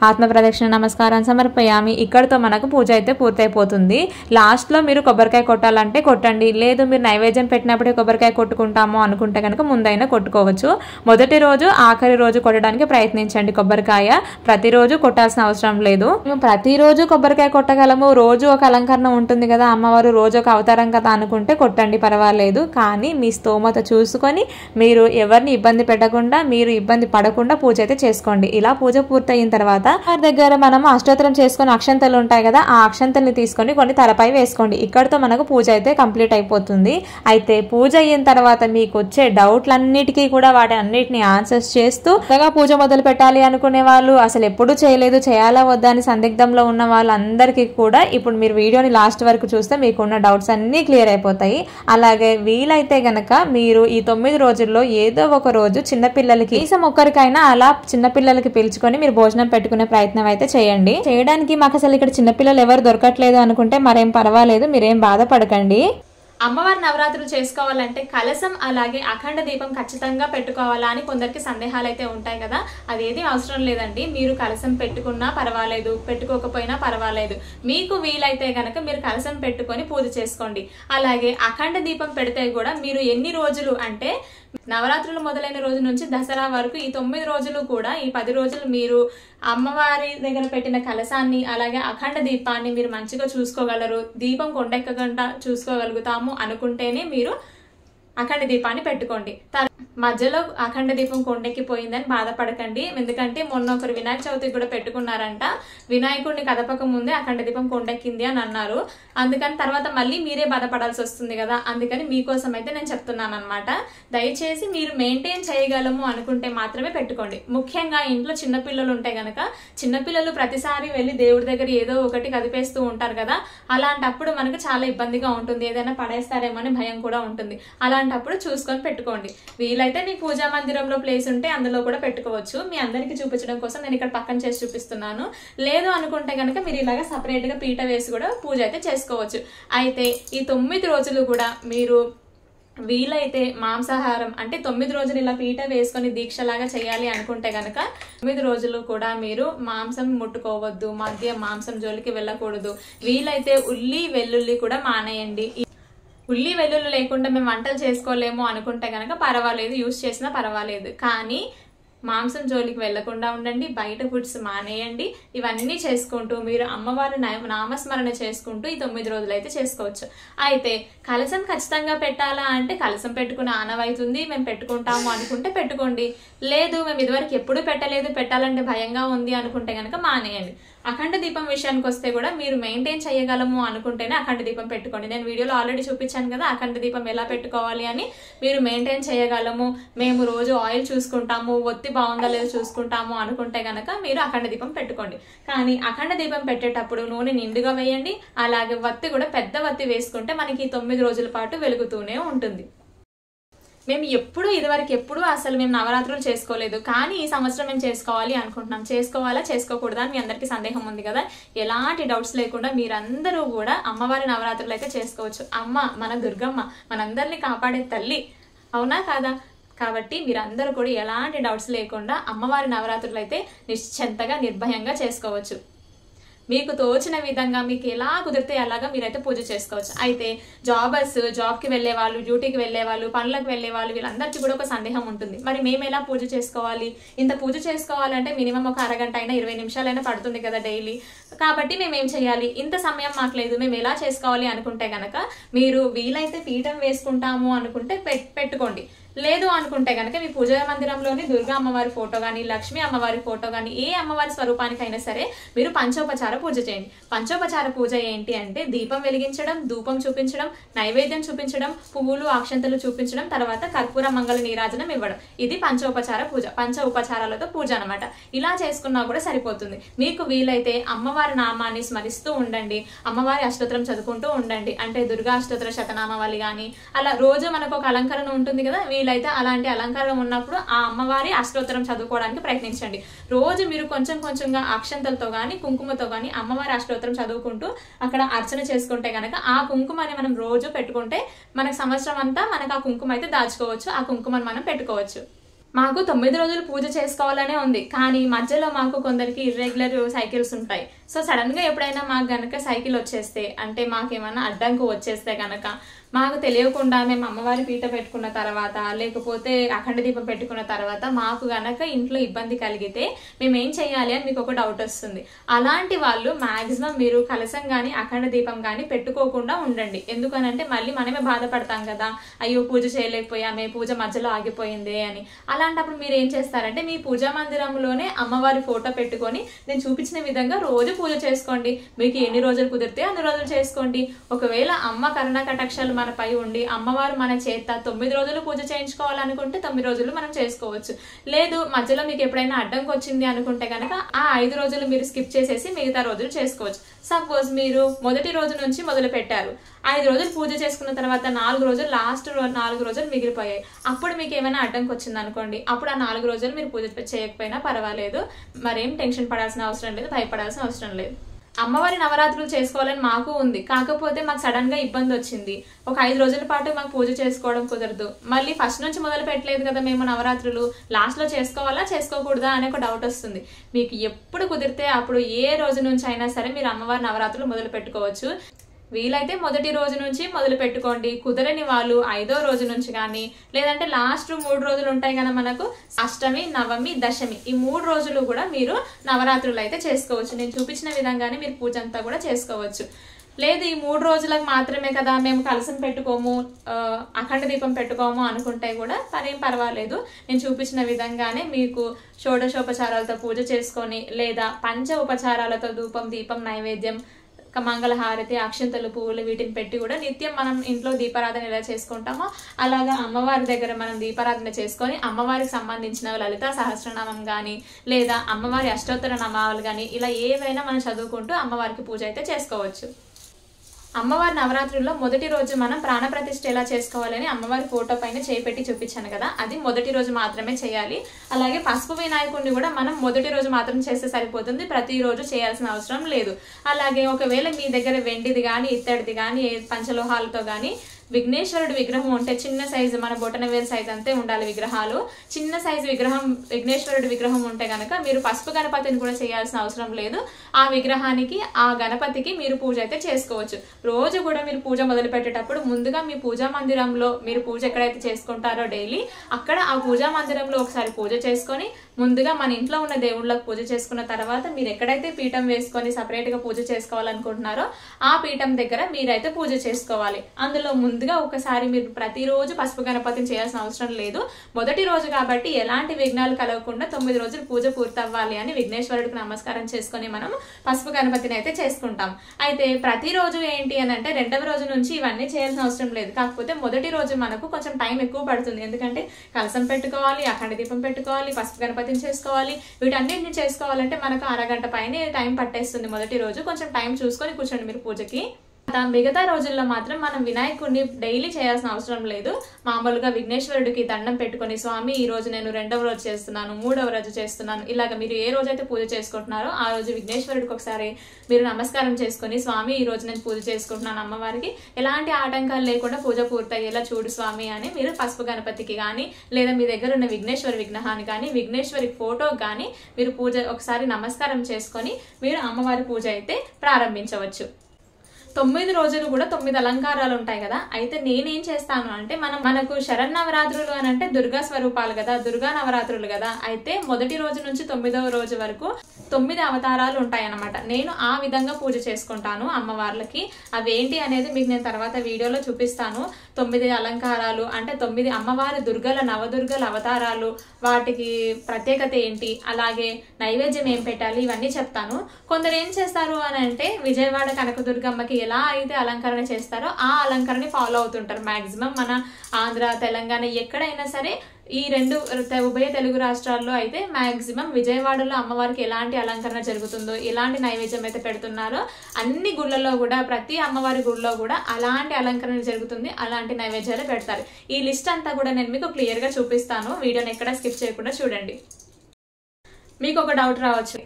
ఆత్మ ప్రదక్షిణ నమస్కారం సమర్పయామి. ఇక్కడతో మనకు పూజ అయితే పూర్తయిపోతుంది. లాస్ట్ లో మీరు కొబ్బరికాయ కొట్టాలంటే కొట్టండి, లేదు మీరు నైవేద్యం పెట్టినప్పుడే కొబ్బరికాయ కొట్టుకుంటాము అనుకుంటే కనుక ముందైనా కొట్టుకోవచ్చు. మొదటి రోజు ఆఖరి రోజు కొట్టడానికి ప్రయత్నించండి కొబ్బరికాయ. ప్రతిరోజు కొట్టాల్సిన అవసరం లేదు. ప్రతిరోజు కొబ్బరికాయ కొట్టగలము, రోజు ఒక అలంకరణ ఉంటుంది కదా, అమ్మవారు రోజు ఒక అవతారం కదా అనుకుంటే కొట్టండి, పర్వాలేదు. కానీ మీ స్తోమత చూసుకొని మీరు ఎవరిని ఇబ్బంది పెట్టకుండా మీరు ఇబ్బంది పడకుండా పూజ అయితే చేసుకోండి. ఇలా పూజ పూర్తయిన తర్వాత వారి దగ్గర మనం అష్టోత్తరం చేసుకుని అక్షంతలు ఉంటాయి కదా, ఆ అక్షంతల్ని తీసుకొని కొన్ని తలపై వేసుకోండి. ఇక్కడతో మనకు పూజ అయితే కంప్లీట్ అయిపోతుంది. అయితే పూజ అయిన తర్వాత మీకు వచ్చే డౌట్లన్నిటికీ కూడా వాటి అన్నిటిని ఆన్సర్స్ చేస్తూ కొత్తగా పూజ మొదలు పెట్టాలి అనుకునే వాళ్ళు, అసలు ఎప్పుడు చేయలేదు చేయాలా వద్దా అని సందిగ్ధంలో ఉన్న వాళ్ళందరికీ కూడా ఇప్పుడు మీరు వీడియోని లాస్ట్ వరకు చూస్తే మీకున్న డౌట్స్ అన్ని క్లియర్ అయిపోతాయి. అలాగే వీలైతే గనక మీరు ఈ 9 రోజుల్లో ఏదో ఒక రోజు చిన్నపిల్లలకి కనీసం ఒక్కరికైనా అలా చిన్నపిల్లలకి పిలుచుకొని మీరు భోజనం పెట్టుకునే ప్రయత్నం అయితే చేయండి. చేయడానికి మాకు అసలు ఇక్కడ చిన్నపిల్లలు ఎవరు దొరకట్లేదు అనుకుంటే మరేం పర్వాలేదు, మీరేం బాధపడకండి. అమ్మవారి నవరాత్రులు చేసుకోవాలంటే కలశం అలాగే అఖండ దీపం ఖచ్చితంగా పెట్టుకోవాలా అని కొందరికి సందేహాలు అయితే ఉంటాయి కదా. అదేది అవసరం లేదండి. మీరు కలశం పెట్టుకున్నా పర్వాలేదు, పెట్టుకోకపోయినా పర్వాలేదు. మీకు వీలైతే గనక మీరు కలశం పెట్టుకొని పూజ చేసుకోండి. అలాగే అఖండ దీపం పెడితే కూడా మీరు ఎన్ని రోజులు అంటే నవరాత్రులు మొదలైన రోజు నుంచి దసరా వరకు ఈ 9 రోజులు కూడా ఈ 10 రోజులు మీరు అమ్మవారి దగ్గర పెట్టిన కలశాన్ని అలాగే అఖండ దీపాన్ని మీరు మంచిగా చూసుకోగలరు. దీపం కొండెక్కకుండా చూసుకోగలుగుతాము అనుకుంటేనే మీరు అఖండ దీపాన్ని పెట్టుకోండి. మధ్యలో అఖండ దీపం కొండెక్కిపోయిందని బాధపడకండి. ఎందుకంటే మొన్న ఒకరు వినాయక చవితికి కూడా పెట్టుకున్నారంట, వినాయకుడిని కదపక ముందే అఖండ దీపం కొండెక్కింది అని అన్నారు. అందుకని తర్వాత మళ్ళీ మీరే బాధపడాల్సి వస్తుంది కదా, అందుకని మీకోసం అయితే నేను చెప్తున్నాను అనమాట. దయచేసి మీరు మెయింటైన్ చేయగలము అనుకుంటే మాత్రమే పెట్టుకోండి. ముఖ్యంగా ఇంట్లో చిన్నపిల్లలు ఉంటే గనక చిన్నపిల్లలు ప్రతిసారి వెళ్ళి దేవుడి దగ్గర ఏదో ఒకటి కదిపేస్తూ ఉంటారు కదా, అలాంటప్పుడు మనకు చాలా ఇబ్బందిగా ఉంటుంది. ఏదైనా పడేస్తారేమో అని భయం కూడా ఉంటుంది. అలాంటప్పుడు చూసుకొని పెట్టుకోండి. వీలైతే మీ పూజా మందిరంలో ప్లేస్ ఉంటే అందులో కూడా పెట్టుకోవచ్చు. మీ అందరికి చూపించడం కోసం నేను ఇక్కడ పక్కన చేసి చూపిస్తున్నాను. లేదు అనుకుంటే కనుక మీరు ఇలాగా సపరేట్ గా పీట వేసి కూడా పూజ అయితే చేసుకోవచ్చు. అయితే ఈ 9 రోజులు కూడా మీరు వీలైతే మాంసాహారం అంటే 9 రోజులు ఇలా పీట వేసుకొని దీక్షలాగా చేయాలి అనుకుంటే గనక 9 రోజులు కూడా మీరు మాంసం ముట్టుకోవద్దు, మధ్య మాంసం జోలికి వెళ్ళకూడదు. వీలైతే ఉల్లి వెల్లుల్లి కూడా మానేయండి. ఉల్లి వెల్లుల్లి లేకుండా మేము వంటలు చేసుకోలేము అనుకుంటే గనక పర్వాలేదు, యూస్ చేసినా పర్వాలేదు, కానీ మాంసం జోలికి వెళ్లకుండా ఉండండి, బయట ఫుడ్స్ మానేయండి. ఇవన్నీ చేసుకుంటూ మీరు అమ్మవారి నామస్మరణ చేసుకుంటూ ఈ 9 రోజులు అయితే చేసుకోవచ్చు. అయితే కలసం ఖచ్చితంగా పెట్టాలా అంటే కలసం పెట్టుకుని ఆనవైతుంది, మేము పెట్టుకుంటాము అనుకుంటే పెట్టుకోండి. లేదు మేము ఇదివరకు ఎప్పుడు పెట్టలేదు, పెట్టాలంటే భయంగా ఉంది అనుకుంటే కనుక మానేయండి. అఖండ దీపం విషయానికి వస్తే కూడా మీరు మెయింటైన్ చేయగలము అనుకుంటేనే అఖండ దీపం పెట్టుకోండి. నేను వీడియోలో ఆల్రెడీ చూపించాను కదా అఖండ దీపం ఎలా పెట్టుకోవాలి అని. మీరు మెయింటైన్ చేయగలము, మేము రోజు ఆయిల్ చూసుకుంటాము, ఒత్తి బాగుందా లేదో చూసుకుంటాము అనుకుంటే గనక మీరు అఖండ దీపం పెట్టుకోండి. కానీ అఖండ దీపం పెట్టేటప్పుడు నూనె నిండుగా వేయండి, అలాగే వత్తి కూడా పెద్ద వత్తి వేసుకుంటే మనకి 9 రోజుల పాటు వెలుగుతూనే ఉంటుంది. మేము ఇదివరకు ఎప్పుడు అసలు మేము నవరాత్రులు చేసుకోలేదు, కానీ ఈ సంవత్సరం మేము చేసుకోవాలి అనుకుంటున్నాం. చేసుకోవాలా చేసుకోకూడదా అని మీ అందరికీ సందేహం ఉంది కదా. ఎలాంటి డౌట్స్ లేకుండా మీరందరూ కూడా అమ్మవారి నవరాత్రులు అయితే చేసుకోవచ్చు. అమ్మ మన దుర్గమ్మ, మనందరినీ కాపాడే తల్లి, అవునా కాదా? కాబట్టి మీరందరూ కూడా ఎలాంటి డౌట్స్ లేకుండా అమ్మవారి నవరాత్రులు అయితే నిశ్చింతగా నిర్భయంగా చేసుకోవచ్చు. మీకు తోచిన విధంగా మీకు ఎలా కుదిరితే అలాగా మీరైతే పూజ చేసుకోవచ్చు. అయితే జాబర్స్, జాబ్కి వెళ్ళే వాళ్ళు, డ్యూటీకి వెళ్ళే వాళ్ళు, పనులకు వెళ్ళే వాళ్ళు, వీళ్ళందరికీ కూడా ఒక సందేహం ఉంటుంది. మరి మేము ఎలా పూజ చేసుకోవాలి? ఇంత పూజ చేసుకోవాలంటే మినిమం ఒక అరగంట అయినా 20 నిమిషాలైనా పడుతుంది కదా డైలీ. కాబట్టి మేము ఏం చేయాలి? ఇంత సమయం మాకు లేదు, మేము ఎలా చేసుకోవాలి అనుకుంటే గనక మీరు వీలైతే పీఠం వేసుకుంటాము అనుకుంటే పెట్టుకోండి. లేదు అనుకుంటే కనుక మీ పూజా మందిరంలోని దుర్గా అమ్మవారి ఫోటో కానీ, లక్ష్మీ అమ్మవారి ఫోటో కానీ, ఏ అమ్మవారి స్వరూపానికైనా సరే మీరు పంచోపచార పూజ చేయండి. పంచోపచార పూజ ఏంటి అంటే దీపం వెలిగించడం, ధూపం చూపించడం, నైవేద్యం చూపించడం, పువ్వులు అక్షంతలు చూపించడం, తర్వాత కర్పూర మంగళ నీరాజనం ఇవ్వడం. ఇది పంచోపచార పూజ, పంచ ఉపచారాలతో పూజ అనమాట. ఇలా చేసుకున్నా కూడా సరిపోతుంది. మీకు వీలైతే అమ్మవారి నామాన్ని స్మరిస్తూ ఉండండి, అమ్మవారి అష్టోత్తరం చదువుకుంటూ ఉండండి. అంటే దుర్గా అష్టోత్తర శతనామావళి కానీ అలా రోజు మనకు ఒక అలంకరణ ఉంటుంది కదా, వీలైతే అలాంటి అలంకారం ఉన్నప్పుడు ఆ అమ్మవారి అష్టోత్తరం చదువుకోవడానికి ప్రయత్నించండి. రోజు మీరు కొంచెం కొంచెంగా అక్షంతలతో కానీ కుంకుమతో కానీ అమ్మవారి అష్టోత్తరం చదువుకుంటూ అక్కడ అర్చన చేసుకుంటే కనుక ఆ కుంకుమని మనం రోజు పెట్టుకుంటే మనకు సంవత్సరం అంతా మనకు ఆ కుంకుమ అయితే దాచుకోవచ్చు, ఆ కుంకుమని మనం పెట్టుకోవచ్చు. మాకు 9 రోజులు పూజ చేసుకోవాలనే ఉంది, కానీ మధ్యలో మాకు కొందరికి ఇర్రెగ్యులర్ సైకిల్స్ ఉంటాయి. సో సడన్ గా ఎప్పుడైనా మాకు గనక సైకిల్ వచ్చేస్తే, అంటే మాకేమన్నా అడ్డంకు వచ్చేస్తే గనక మాకు తెలియకుండా మేము అమ్మవారి పీట పెట్టుకున్న తర్వాత లేకపోతే అఖండ దీపం పెట్టుకున్న తర్వాత మాకు గనక ఇంట్లో ఇబ్బంది కలిగితే మేము ఏం చేయాలి అని మీకు ఒక డౌట్ వస్తుంది. అలాంటి వాళ్ళు మాక్సిమం మీరు కలసం కానీ అఖండ దీపం కానీ పెట్టుకోకుండా ఉండండి. ఎందుకనంటే మళ్ళీ మనమే బాధపడతాం కదా, అయ్యో పూజ చేయలేకపోయామే, పూజ మధ్యలో ఆగిపోయిందే అని. అలాంటప్పుడు మీరు ఏం చేస్తారంటే మీ పూజా మందిరంలోనే అమ్మవారి ఫోటో పెట్టుకొని నేను చూపించిన విధంగా రోజు పూజ చేసుకోండి. మీకు ఎన్ని రోజులు కుదిరితే అన్ని రోజులు చేసుకోండి. ఒకవేళ అమ్మ కరుణా కటాక్షాలు మనపై ఉండి అమ్మవారు మన చేత 9 రోజులు పూజ చేయించుకోవాలనుకుంటే 9 రోజులు మనం చేసుకోవచ్చు. లేదు మధ్యలో మీకు ఎప్పుడైనా అడ్డంకి వచ్చింది అనుకుంటే కనుక ఆ 5 రోజులు మీరు స్కిప్ చేసేసి మిగతా రోజులు చేసుకోవచ్చు. సపోజ్ మీరు మొదటి రోజు నుంచి మొదలు పెట్టారు, 5 రోజులు పూజ చేసుకున్న తర్వాత 4 రోజులు లాస్ట్ 4 రోజులు మిగిలిపోయాయి. అప్పుడు మీకు ఏమైనా అడ్డంకి వచ్చింది అనుకోండి, అప్పుడు ఆ 4 రోజులు మీరు పూజ చేయకపోయినా పర్వాలేదు, మరేం టెన్షన్ పడాల్సిన అవసరం లేదు, భయపడాల్సిన అవసరం లేదు. అమ్మవారి నవరాత్రులు చేసుకోవాలని మాకు ఉంది, కాకపోతే మాకు సడన్ గా ఇబ్బంది వచ్చింది. ఒక 5 రోజుల పాటు మాకు పూజ చేసుకోవడం కుదరదు. మళ్ళీ ఫస్ట్ నుంచి మొదలు పెట్టలేదు కదా మేము నవరాత్రులు, లాస్ట్ లో చేసుకోవాలా చేసుకోకూడదా అనే ఒక డౌట్ వస్తుంది. మీకు ఎప్పుడు కుదిరితే అప్పుడు ఏ రోజు నుంచి అయినా సరే మీరు అమ్మవారి నవరాత్రులు మొదలు పెట్టుకోవచ్చు. వీలైతే మొదటి రోజు నుంచి మొదలు పెట్టుకోండి, కుదరని వాళ్ళు 5వ రోజు నుంచి కానీ, లేదంటే లాస్ట్ 3 రోజులు ఉంటాయి కదా మనకు, అష్టమి, నవమి, దశమి, ఈ 3 రోజులు కూడా మీరు నవరాత్రులు అయితే చేసుకోవచ్చు. నేను చూపించిన విధంగానే మీరు పూజ అంతా కూడా చేసుకోవచ్చు. లేదు ఈ 3 రోజులకు మాత్రమే కదా మేము కలసం పెట్టుకోము, అఖండ దీపం పెట్టుకోము అనుకుంటే కూడా పనేం పర్వాలేదు. నేను చూపించిన విధంగానే మీకు షోడశోపచారాలతో పూజ చేసుకొని, లేదా పంచ ఉపచారాలతో ధూపం, దీపం, నైవేద్యం, మంగళహారతి, అక్షంతలు, పువ్వులు వీటిని పెట్టి కూడా నిత్యం మనం ఇంట్లో దీపారాధన ఎలా చేసుకుంటామో అలాగా అమ్మవారి దగ్గర మనం దీపారాధన చేసుకొని అమ్మవారికి సంబంధించిన లలితా సహస్రనామం కానీ లేదా అమ్మవారి అష్టోత్తర నామాలు కానీ ఇలా ఏవైనా మనం చదువుకుంటూ అమ్మవారికి పూజ అయితే చేసుకోవచ్చు. అమ్మవారి నవరాత్రుల్లో మొదటి రోజు మనం ప్రాణప్రతిష్ఠ ఎలా చేసుకోవాలని అమ్మవారి ఫోటో పైన చేపెట్టి చూపించాను కదా, అది మొదటి రోజు మాత్రమే చేయాలి. అలాగే పసుపు వినాయకుడిని కూడా మనం మొదటి రోజు మాత్రం చేస్తే సరిపోతుంది, ప్రతిరోజు చేయాల్సిన అవసరం లేదు. అలాగే ఒకవేళ మీ దగ్గర వెండిది కానీ ఇత్తడిది కానీ పంచలోహాలతో కానీ విఘ్నేశ్వరుడు విగ్రహం ఉంటే చిన్న సైజు మన బొటనవేలు సైజు అంతే ఉండాలి విగ్రహాలు. చిన్న సైజు విగ్రహం విఘ్నేశ్వరుడు విగ్రహం ఉంటే గనక మీరు పసుపు గణపతిని కూడా చేయాల్సిన అవసరం లేదు. ఆ విగ్రహానికి ఆ గణపతికి మీరు పూజ అయితే చేసుకోవచ్చు. రోజు కూడా మీరు పూజ మొదలు పెట్టేటప్పుడు ముందుగా మీ పూజా మందిరంలో మీరు పూజ ఎక్కడైతే చేసుకుంటారో డైలీ అక్కడ ఆ పూజా మందిరంలో ఒకసారి పూజ చేసుకొని ముందుగా మన ఇంట్లో ఉన్న దేవుళ్ళకి పూజ చేసుకున్న తర్వాత మీరు ఎక్కడైతే పీఠం వేసుకొని సపరేట్ గా పూజ చేసుకోవాలనుకుంటున్నారో ఆ పీఠం దగ్గర మీరైతే పూజ చేసుకోవాలి. అందులో ముందుగా ఒకసారి మీరు ప్రతిరోజు పసుపు గణపతిని చేయాల్సిన అవసరం లేదు. మొదటి రోజు కాబట్టి ఎలాంటి విఘ్నాలు కలగకుండా 9 రోజులు పూజ పూర్తవ్వాలి అని విఘ్నేశ్వరుడికి నమస్కారం చేసుకుని మనం పసుపు గణపతిని అయితే చేసుకుంటాం. అయితే ప్రతిరోజు ఏంటి అని అంటే రెండవ రోజు నుంచి ఇవన్నీ చేయాల్సిన అవసరం లేదు. కాకపోతే మొదటి రోజు మనకు కొంచెం టైం ఎక్కువ పడుతుంది. ఎందుకంటే కలసం పెట్టుకోవాలి, అఖండ దీపం పెట్టుకోవాలి, పసుపు గణపతిని చేసుకోవాలి. వీటన్నిటిని చేసుకోవాలంటే మనకు అరగంట పైన టైం పట్టేస్తుంది. మొదటి రోజు కొంచెం టైం చూసుకొని కూర్చోండి మీరు పూజకి. మిగతా రోజుల్లో మాత్రం మనం వినాయకుడిని డైలీ చేయాల్సిన అవసరం లేదు. మామూలుగా విఘ్నేశ్వరుడికి దండం పెట్టుకొని స్వామి ఈ రోజు నేను 2వ రోజు చేస్తున్నాను, 3వ రోజు చేస్తున్నాను, ఇలాగ మీరు ఏ రోజైతే పూజ చేసుకుంటున్నారో ఆ రోజు విఘ్నేశ్వరుడికి ఒకసారి మీరు నమస్కారం చేసుకుని స్వామి ఈ రోజు నేను పూజ చేసుకుంటున్నాను, అమ్మవారికి ఎలాంటి ఆటంకాలు లేకుండా పూజ పూర్తయ్యేలా చూడు స్వామి అని మీరు పసుపు గణపతికి కానీ లేదా మీ దగ్గర ఉన్న విఘ్నేశ్వరి విగ్రహాన్ని కానీ విఘ్నేశ్వరి ఫోటోకి కానీ మీరు పూజ ఒకసారి నమస్కారం చేసుకొని మీరు అమ్మవారి పూజ అయితే ప్రారంభించవచ్చు. 9 రోజులు కూడా 9 అలంకారాలు ఉంటాయి కదా. అయితే నేనేం చేస్తాను అంటే మనకు శరన్నవరాత్రులు అని అంటే దుర్గా స్వరూపాలు కదా, దుర్గా నవరాత్రులు కదా. అయితే మొదటి రోజు నుంచి 9వ రోజు వరకు 9 అవతారాలు ఉంటాయి అన్నమాట. నేను ఆ విధంగా పూజ చేసుకుంటాను అమ్మవార్లకి. అవేంటి అనేది మీకు నేను తర్వాత వీడియోలో చూపిస్తాను. 9 అలంకారాలు అంటే 9 అమ్మవారి దుర్గల నవదుర్గల అవతారాలు, వాటికి ప్రత్యేకత ఏంటి, అలాగే నైవేద్యం ఏం పెట్టాలి, ఇవన్నీ చెప్తాను. కొందరు ఏం చేస్తారు అని అంటే విజయవాడ కనకదుర్గమ్మకి ఎలా అయితే అలంకరణ చేస్తారో ఆ అలంకరణ ఫాలో అవుతుంటారు. మాక్సిమం మన ఆంధ్ర తెలంగాణ ఎక్కడైనా సరే ఈ ఉభయ తెలుగు రాష్ట్రాల్లో అయితే మాక్సిమం విజయవాడలో అమ్మవారికి ఎలాంటి అలంకరణ జరుగుతుందో ఎలాంటి నైవేద్యం అయితే పెడుతున్నారో అన్ని గుళ్ళల్లో కూడా ప్రతి అమ్మవారి గుళ్ళో కూడా అలాంటి అలంకరణ జరుగుతుంది, అలాంటి నైవేద్యాలు పెడతారు. ఈ లిస్ట్ అంతా కూడా నేను మీకు క్లియర్ గా చూపిస్తాను. వీడియోని ఎక్కడ స్కిప్ చేయకుండా చూడండి. మీకు ఒక డౌట్ రావచ్చు,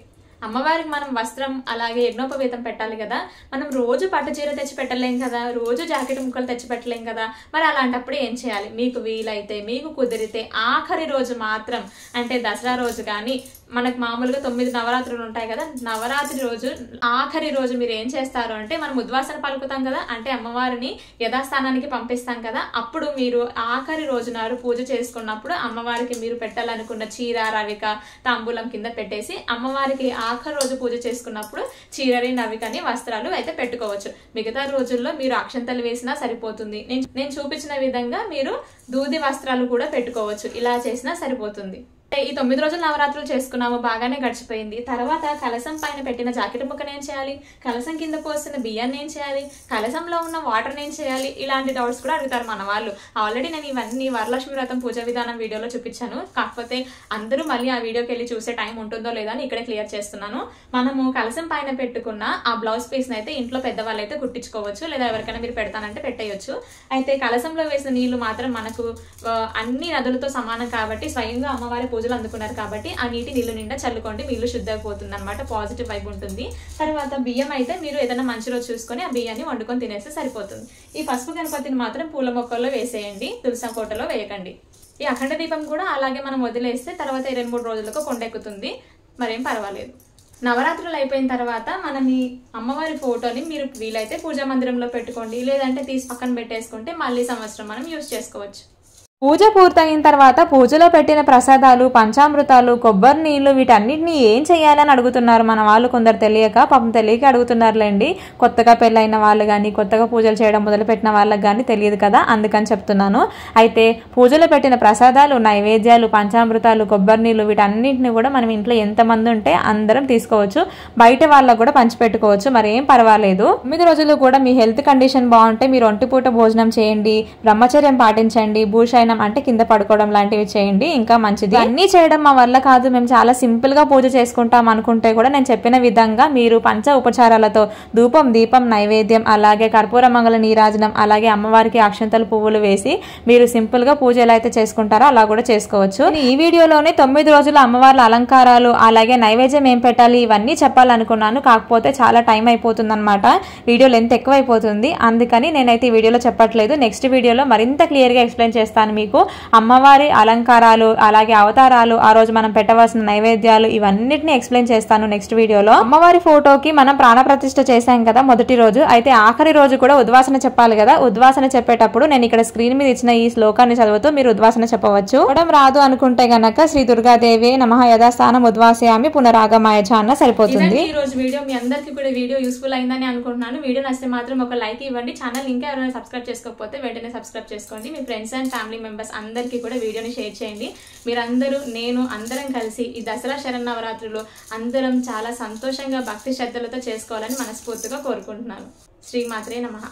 అమ్మవారికి మనం వస్త్రం అలాగే యజ్ఞోపవీతం పెట్టాలి కదా, మనం రోజు పట్టు చీర తెచ్చి పెట్టలేం కదా, రోజు జాకెట్ ముక్కలు తెచ్చి పెట్టలేం కదా, మరి అలాంటప్పుడు ఏం చేయాలి? మీకు వీలైతే మీకు కుదిరితే ఆఖరి రోజు మాత్రం అంటే దసరా రోజు కానీ మనకు మామూలుగా 9 నవరాత్రులు ఉంటాయి కదా, నవరాత్రి రోజు ఆఖరి రోజు మీరు ఏం చేస్తారు అంటే మనం ఉద్వాసన పలుకుతాం కదా, అంటే అమ్మవారిని యథాస్థానానికి పంపిస్తాం కదా, అప్పుడు మీరు ఆఖరి రోజు నాడు పూజ చేసుకున్నప్పుడు అమ్మవారికి మీరు పెట్టాలనుకున్న చీర రవిక తాంబూలం కింద పెట్టేసి అమ్మవారికి ఆఖరి రోజు పూజ చేసుకున్నప్పుడు చీరని నవికని వస్త్రాలు అయితే పెట్టుకోవచ్చు. మిగతా రోజుల్లో మీరు అక్షంతలు వేసినా సరిపోతుంది. నేను చూపించిన విధంగా మీరు దూది వస్త్రాలు కూడా పెట్టుకోవచ్చు. ఇలా చేసినా సరిపోతుంది. ఈ 9 రోజులు నవరాత్రులు చేసుకున్నాము, బాగానే గడిచిపోయింది. తర్వాత కలసం పైన పెట్టిన జాకెట్ ముక్కను ఏం చేయాలి, కలసం కింద పోసిన బియ్యాన్ని ఏం చేయాలి, కలసంలో ఉన్న వాటర్ని ఏం చేయాలి, ఇలాంటి డౌట్స్ కూడా అడుగుతారు మన వాళ్ళు. ఆల్రెడీ నేను ఇవన్నీ వరలక్ష్మి వ్రతం పూజ విధానం వీడియోలో చూపించాను. కాకపోతే అందరూ మళ్ళీ ఆ వీడియోకి వెళ్ళి చూసే టైం ఉంటుందో లేదో అని ఇక్కడే క్లియర్ చేస్తున్నాను. మనము కలసం పైన పెట్టుకున్న ఆ బ్లౌజ్ పీస్ని అయితే ఇంట్లో పెద్దవాళ్ళు అయితే కుట్టించుకోవచ్చు, లేదా ఎవరికైనా మీరు పెడతానంటే పెట్టేయచ్చు. అయితే కలసంలో వేసిన నీళ్లు మాత్రం మనకు అన్ని నదులతో సమానం కాబట్టి స్వయంగా అమ్మవారి పూజలు అందుకున్నారు కాబట్టి ఆ నీళ్ళు నిండా చల్లుకోండి, మీ ఇల్లు శుద్ధమైపోతుంది అనమాట, పాజిటివ్ వైబ్ ఉంటుంది. తర్వాత బియ్యం అయితే మీరు ఏదైనా మంచి రోజు చూసుకొని ఆ బియ్యాన్ని వండుకొని తినేస్తే సరిపోతుంది. ఈ పసుపు గణపతిని మాత్రం పూల మొక్కల్లో వేసేయండి, తులసి కోటలో వేయకండి. ఈ అఖండ దీపం కూడా అలాగే మనం వదిలేస్తే తర్వాత 2-3 రోజులకు కొండెక్కుతుంది, మరేం పర్వాలేదు. నవరాత్రులు అయిపోయిన తర్వాత మనం ఈ అమ్మవారి ఫోటోని మీరు వీలైతే పూజా మందిరంలో పెట్టుకోండి, లేదంటే తీసి పక్కన పెట్టేసుకుంటే మళ్ళీ సంవత్సరం మనం యూజ్ చేసుకోవచ్చు. పూజ పూర్తయిన తర్వాత పూజలో పెట్టిన ప్రసాదాలు, పంచామృతాలు, కొబ్బరి నీళ్లు వీటన్నిటిని ఏం చేయాలని అడుగుతున్నారు మన వాళ్ళు. కొందరు తెలియక పాపం తెలియక అడుగుతున్నారులేండి. కొత్తగా పెళ్ళైన వాళ్ళు కానీ కొత్తగా పూజలు చేయడం మొదలుపెట్టిన వాళ్ళకి కానీ తెలియదు కదా, అందుకని చెప్తున్నాను. అయితే పూజలో పెట్టిన ప్రసాదాలు, నైవేద్యాలు, పంచామృతాలు, కొబ్బరి నీళ్లు వీటన్నిటిని కూడా మనం ఇంట్లో ఎంతమంది ఉంటే అందరం తీసుకోవచ్చు, బయట వాళ్ళకు కూడా పంచిపెట్టుకోవచ్చు, మరేం పర్వాలేదు. 9 రోజులు కూడా మీ హెల్త్ కండిషన్ బాగుంటే మీరు ఒంటిపూట భోజనం చేయండి, బ్రహ్మచర్యం పాటించండి, భూషైన ఉపశయనం అంటే కింద పడుకోవడం లాంటివి చేయండి, ఇంకా మంచిది. అన్నీ చేయడం మా వల్ల కాదు, మేము చాలా సింపుల్ గా పూజ చేసుకుంటాం అనుకుంటే కూడా నేను చెప్పిన విధంగా మీరు పంచ ఉపచారాలతో ధూపం, దీపం, నైవేద్యం, అలాగే కర్పూర మంగళ నీరాజనం, అలాగే అమ్మవారికి అక్షంతలు పువ్వులు వేసి మీరు సింపుల్ గా పూజ ఎలా అయితే చేసుకుంటారో అలా కూడా చేసుకోవచ్చు. ఈ వీడియోలోనే 9 రోజుల అమ్మవార్ల అలంకారాలు, అలాగే నైవేద్యం ఏం పెట్టాలి ఇవన్నీ చెప్పాలనుకున్నాను. కాకపోతే చాలా టైం అయిపోతుంది అనమాట, వీడియో లెంత్ ఎక్కువ అయిపోతుంది. అందుకని నేనైతే ఈ వీడియోలో చెప్పట్లేదు. నెక్స్ట్ వీడియోలో మరింత క్లియర్ గా ఎక్స్ప్లెయిన్ చేస్తాను మీకు. అమ్మవారి అలంకారాలు, అలాగే అవతారాలు, ఆ రోజు మనం పెట్టవలసిన నైవేద్యాలు ఇవన్నిటిని ఎక్స్ప్లెయిన్ చేస్తాను నెక్స్ట్ వీడియోలో. అమ్మవారి ఫోటోకి మనం ప్రాణప్రతిష్ఠ చేశాం కదా మొదటి రోజు, అయితే ఆఖరి రోజు కూడా ఉద్వాసన చెప్పాలి కదా. ఉద్వాసన చెప్పేటప్పుడు నేను ఇక్కడ స్క్రీన్ మీద ఇచ్చిన ఈ శ్లోకాన్ని చదువుతూ మీరు ఉద్వాసన చెప్పవచ్చు. చెప్పడం రాదు అనుకుంటే గనక శ్రీ దుర్గాదేవి నమః యథాస్థానం ఉద్వాసయామి పునరాగమాయ అన్న సరిపోతుంది. ఈ రోజు వీడియో మీ అందరికీ కూడా వీడియో యూస్ఫుల్ అయిందని అనుకుంటున్నాను. వీడియో నచ్చితే మాత్రం ఒక లైక్ ఇవ్వండి. ఛానల్ ఇంకా ఎవరైనా సబ్స్క్రైబ్ చేసుకోకపోతే వెంటనే సబ్స్క్రైబ్ చేసుకోండి. మీ ఫ్రెండ్స్ అండ్ ఫ్యామిలీ మెంబర్స్ అందరికీ కూడా వీడియోని షేర్ చేయండి. మీరందరూ నేను అందరం కలిసి ఈ దసరా శరన్నవరాత్రులు అందరం చాలా సంతోషంగా భక్తి శ్రద్ధలతో చేసుకోవాలని మనస్ఫూర్తిగా కోరుకుంటున్నాను. శ్రీమాత్రే నమః.